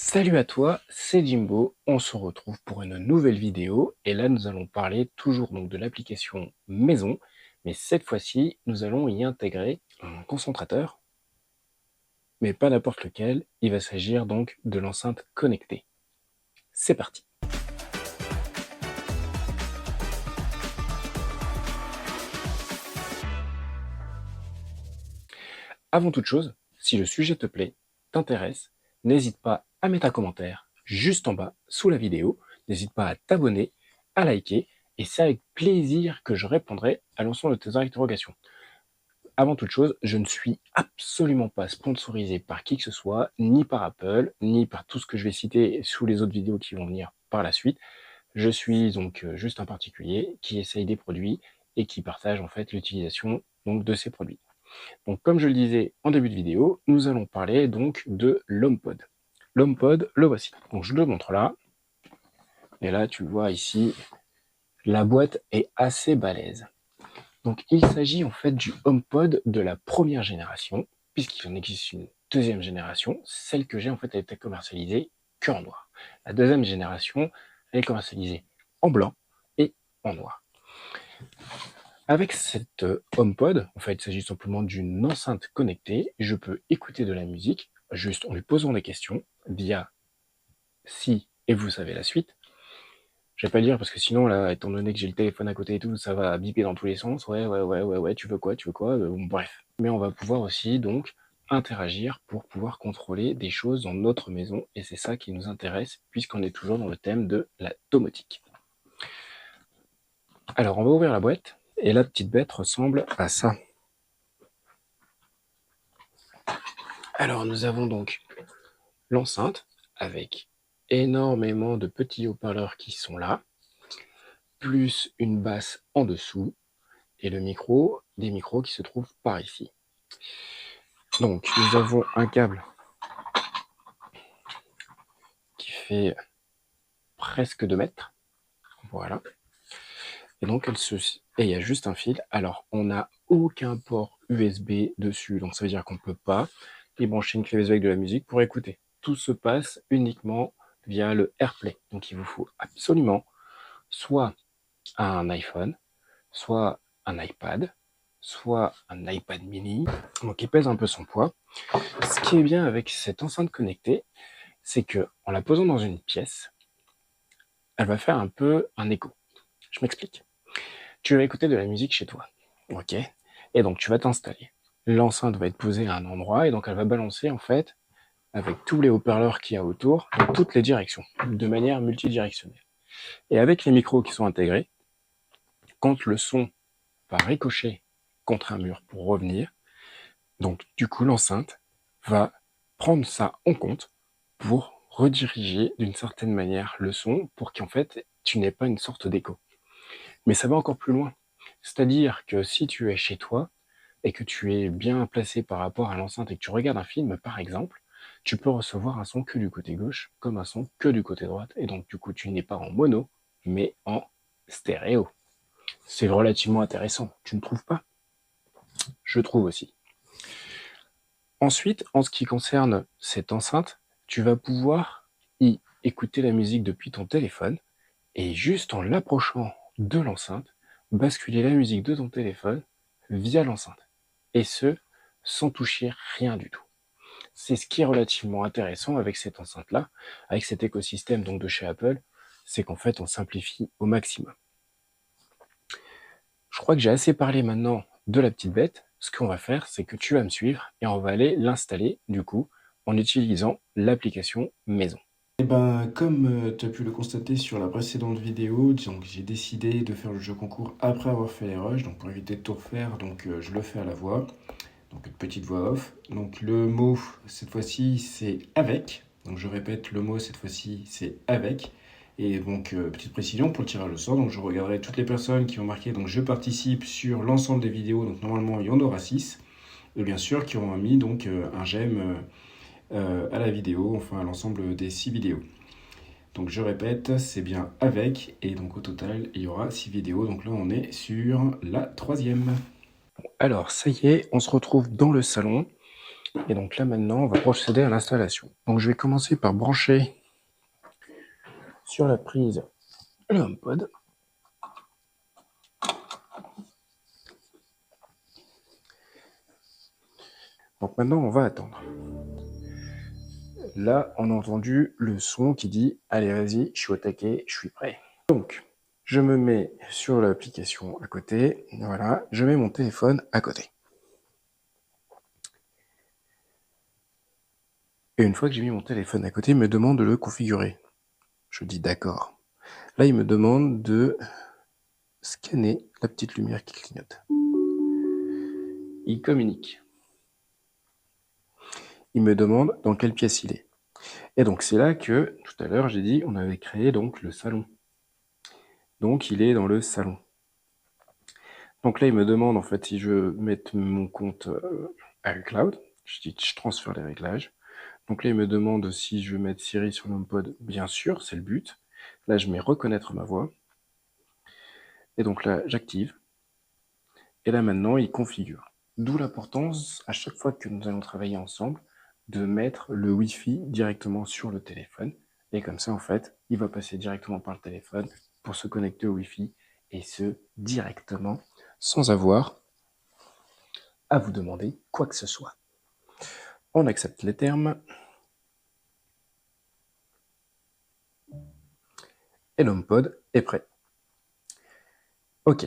Salut à toi, c'est Jimbo, on se retrouve pour une nouvelle vidéo et là nous allons parler toujours donc de l'application maison, mais cette fois-ci nous allons y intégrer un concentrateur, mais pas n'importe lequel, il va s'agir donc de l'enceinte connectée. C'est parti. Avant toute chose, si le sujet te plaît, t'intéresse, n'hésite pas à mettre un commentaire juste en bas sous la vidéo, n'hésite pas à t'abonner, à liker, et c'est avec plaisir que je répondrai à l'ensemble de tes interrogations. Avant toute chose, je ne suis absolument pas sponsorisé par qui que ce soit, ni par Apple, ni par tout ce que je vais citer sous les autres vidéos qui vont venir par la suite. Je suis donc juste un particulier qui essaye des produits et qui partage en fait l'utilisation donc de ces produits. Donc comme je le disais en début de vidéo, nous allons parler donc de l'HomePod. L'HomePod, le voici. Donc je le montre là. Et là, tu le vois ici, la boîte est assez balèze. Donc il s'agit en fait du HomePod de la première génération, puisqu'il en existe une deuxième génération. Celle que j'ai en fait a été commercialisée qu'en noir. La deuxième génération, elle est commercialisée en blanc et en noir. Avec cette HomePod, en fait, il s'agit simplement d'une enceinte connectée. Je peux écouter de la musique juste en lui posant des questions via si et vous savez la suite. Je vais pas le dire parce que sinon, là, étant donné que j'ai le téléphone à côté et tout, ça va biper dans tous les sens. Ouais, tu veux quoi, bref. Mais on va pouvoir aussi, donc, interagir pour pouvoir contrôler des choses dans notre maison. Et c'est ça qui nous intéresse, puisqu'on est toujours dans le thème de la domotique. Alors, on va ouvrir la boîte. Et la petite bête ressemble à ça. Alors, nous avons donc l'enceinte avec énormément de petits haut-parleurs qui sont là, plus une basse en dessous, et le micro, des micros qui se trouvent par ici. Donc, nous avons un câble qui fait presque 2 mètres. Voilà. Et donc, et il y a juste un fil. Alors, on n'a aucun port USB dessus. Donc, ça veut dire qu'on ne peut pas y brancher une clé USB avec de la musique pour écouter. Tout se passe uniquement via le AirPlay. Donc, il vous faut absolument soit un iPhone, soit un iPad, soit un iPad mini, donc il pèse un peu son poids. Ce qui est bien avec cette enceinte connectée, c'est que en la posant dans une pièce, elle va faire un peu un écho. Je m'explique. Tu vas écouter de la musique chez toi, ok? Et donc tu vas t'installer. L'enceinte va être posée à un endroit et donc elle va balancer en fait avec tous les haut-parleurs qu'il y a autour dans toutes les directions, de manière multidirectionnelle. Et avec les micros qui sont intégrés, quand le son va ricocher contre un mur pour revenir, donc du coup l'enceinte va prendre ça en compte pour rediriger d'une certaine manière le son pour qu'en fait tu n'aies pas une sorte d'écho. Mais ça va encore plus loin. C'est-à-dire que si tu es chez toi et que tu es bien placé par rapport à l'enceinte et que tu regardes un film par exemple, tu peux recevoir un son que du côté gauche comme un son que du côté droite et donc du coup tu n'es pas en mono mais en stéréo. C'est relativement intéressant, tu ne trouves pas? Je trouve aussi. Ensuite, en ce qui concerne cette enceinte, tu vas pouvoir y écouter la musique depuis ton téléphone et juste en l'approchant de l'enceinte, basculer la musique de ton téléphone via l'enceinte. Et ce, sans toucher rien du tout. C'est ce qui est relativement intéressant avec cette enceinte-là, avec cet écosystème donc de chez Apple, c'est qu'en fait on simplifie au maximum. Je crois que j'ai assez parlé maintenant de la petite bête. Ce qu'on va faire, c'est que tu vas me suivre et on va aller l'installer du coup en utilisant l'application maison. Et ben, comme tu as pu le constater sur la précédente vidéo, donc j'ai décidé de faire le jeu concours après avoir fait les rushs, donc pour éviter de tout refaire, donc je le fais à la voix, donc une petite voix off. Donc le mot cette fois-ci c'est avec, donc je répète le mot cette fois-ci c'est avec. Et donc petite précision pour le tirage au sort, donc je regarderai toutes les personnes qui ont marqué donc je participe sur l'ensemble des vidéos, donc normalement il y en aura 6, et bien sûr qui auront mis donc un j'aime à la vidéo, enfin à l'ensemble des 6 vidéos. Donc je répète, c'est bien avec, et donc au total, il y aura 6 vidéos. Donc là, on est sur la troisième. Alors ça y est, on se retrouve dans le salon Et donc là maintenant, on va procéder à l'installation. Donc je vais commencer par brancher sur la prise le HomePod. Donc maintenant, on va attendre. Là, on a entendu le son qui dit « Allez, vas-y, je suis au taquet, je suis prêt ». Donc, je me mets sur l'application à côté. Voilà, je mets mon téléphone à côté. Et une fois que j'ai mis mon téléphone à côté, il me demande de le configurer. Je dis d'accord. Là, il me demande de scanner la petite lumière qui clignote. Il communique. Il me demande dans quelle pièce il est. Et donc, c'est là que, tout à l'heure, j'ai dit, on avait créé donc le salon. Donc, il est dans le salon. Donc là, il me demande en fait si je veux mettre mon compte à iCloud. Je dis, je transfère les réglages. Donc là, il me demande si je veux mettre Siri sur l'HomePod. Bien sûr, c'est le but. Là, je mets reconnaître ma voix. Et donc là, j'active. Et là, maintenant, il configure. D'où l'importance, à chaque fois que nous allons travailler ensemble, de mettre le Wi-Fi directement sur le téléphone. Et comme ça, en fait, il va passer directement par le téléphone pour se connecter au Wi-Fi et ce, directement, sans avoir à vous demander quoi que ce soit. On accepte les termes. Et l'HomePod est prêt. Ok,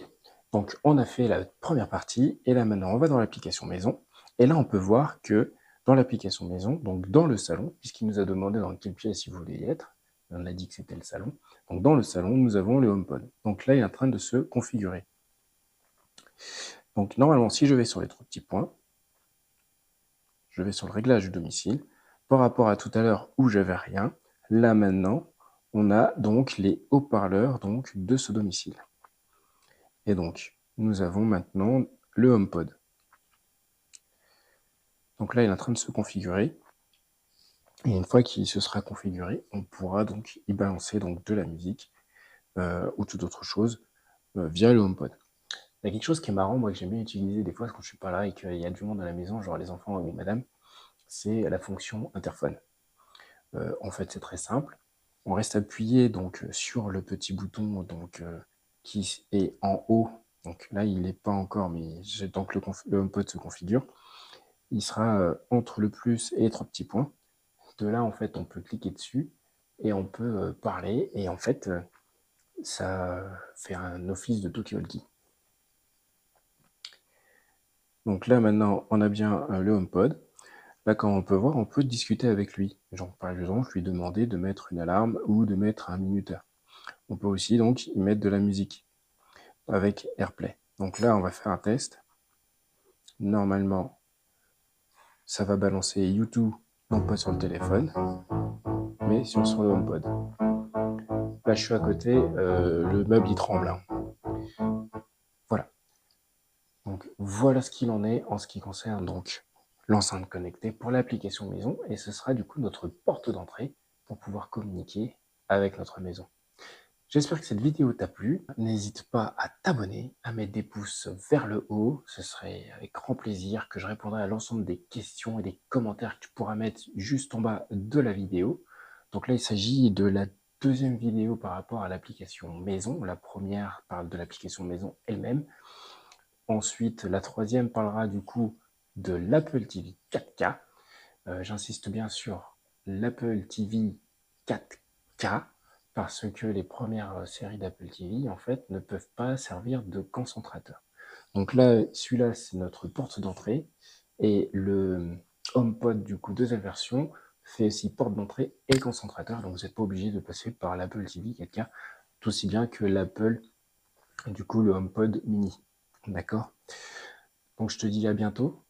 donc on a fait la première partie, et là maintenant on va dans l'application maison, et là on peut voir que dans l'application maison, donc dans le salon, puisqu'il nous a demandé dans quelle pièce il voulait y être, on a dit que c'était le salon, donc dans le salon nous avons le HomePod. Donc là il est en train de se configurer. Donc normalement si je vais sur les trois petits points, je vais sur le réglage du domicile, par rapport à tout à l'heure où j'avais rien, là maintenant on a donc les haut-parleurs donc de ce domicile. Et donc, nous avons maintenant le HomePod. Donc là, il est en train de se configurer. Et une fois qu'il se sera configuré, on pourra donc y balancer donc de la musique ou toute autre chose via le HomePod. Il y a quelque chose qui est marrant, moi, que j'aime bien utiliser des fois quand je suis pas là et qu'il y a du monde à la maison, genre les enfants ou madame, c'est la fonction interphone. En fait, c'est très simple. On reste appuyé donc sur le petit bouton donc qui est en haut. Donc là, il n'est pas encore, mais tant que le HomePod se configure, il sera entre le plus et les trois petits points. De là, en fait, on peut cliquer dessus et on peut parler. Et en fait, ça fait un office de talkie-walkie. Donc là, maintenant, on a bien le HomePod. Là, comme on peut voir, on peut discuter avec lui. Genre, par exemple, lui demander de mettre une alarme ou de mettre un minuteur. On peut aussi donc y mettre de la musique avec AirPlay. Donc là, on va faire un test. Normalement, ça va balancer YouTube, non pas sur le téléphone, mais sur le HomePod. Là, je suis à côté, le meuble il tremble. Voilà. Donc voilà ce qu'il en est en ce qui concerne donc l'enceinte connectée pour l'application maison, et ce sera du coup notre porte d'entrée pour pouvoir communiquer avec notre maison. J'espère que cette vidéo t'a plu. N'hésite pas à t'abonner, à mettre des pouces vers le haut. Ce serait avec grand plaisir que je répondrai à l'ensemble des questions et des commentaires que tu pourras mettre juste en bas de la vidéo. Donc là, il s'agit de la deuxième vidéo par rapport à l'application maison. La première parle de l'application maison elle-même. Ensuite, la troisième parlera du coup de l'Apple TV 4K. J'insiste bien sur l'Apple TV 4K parce que les premières séries d'Apple TV en fait ne peuvent pas servir de concentrateur. Donc là, celui-là, c'est notre porte d'entrée et le HomePod du coup deuxième version fait aussi porte d'entrée et concentrateur. Donc vous n'êtes pas obligé de passer par l'Apple TV 4K, tout aussi bien que l'Apple du coup le HomePod mini. D'accord? Donc je te dis à bientôt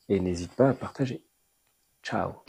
et n'hésite pas à partager. Ciao!